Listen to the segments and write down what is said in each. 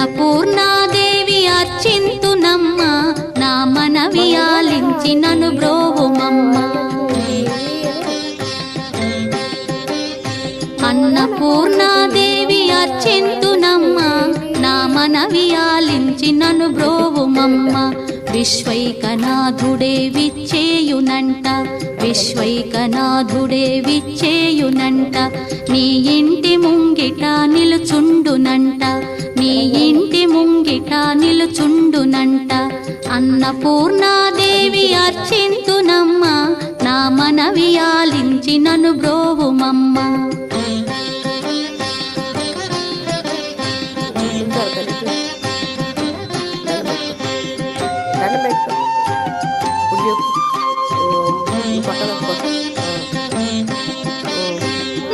అన్నపూర్ణాదేవి అర్చింతునమ్మ నా మనవి ఆలించి నన్ను బ్రోవుమమ్మ అన్నపూర్ణాదేవి అర్చింతునమ్మ నా మనవి ఆలించి నన్ను బ్రోవుమమ్మ విశ్వైకనాథుడే విచ్చేయునంట విశ్వైకనాథుడే విచ్చేయునంట నీ ఇంటి ముంగిట నిలుచుండునంట నీ ఇంటి ముంగిట నిలుచుండునంట అన్నపూర్ణాదేవి అర్చింతునమ్మ నా మనవి ఆలించి నన్ను బ్రోవుమమ్మ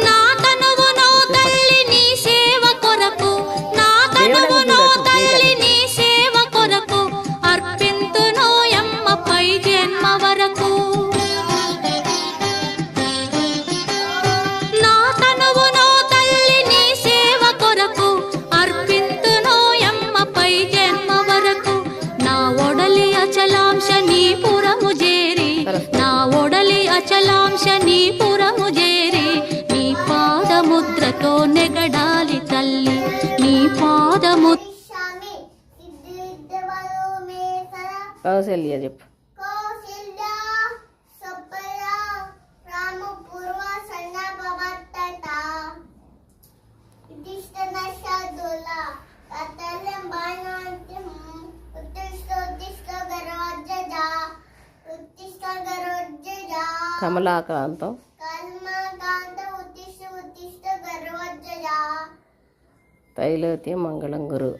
నా తనువు నో తల్లి నీ సేవ కొరకు నా తనువు నో తల్లి నీ సేవ కొరకు అర్పింతునో యమ్మ పై జన్మ వరకు నా తనువు నో తల్లి నీ సేవ కొరకు అర్పింతునో యమ్మ పై జన్మ వరకు నా ఒడలి అచలాంశ నీ పురము చేరి నా ఒడలి అచలాంశ నీ పురము చేరి నీ పాదముద్రతో నెగడాలి తల్లి నీ పాదముద్ర కౌశల్య చెప్పు కమలాకాంతం తైలోతి మంగళం గురు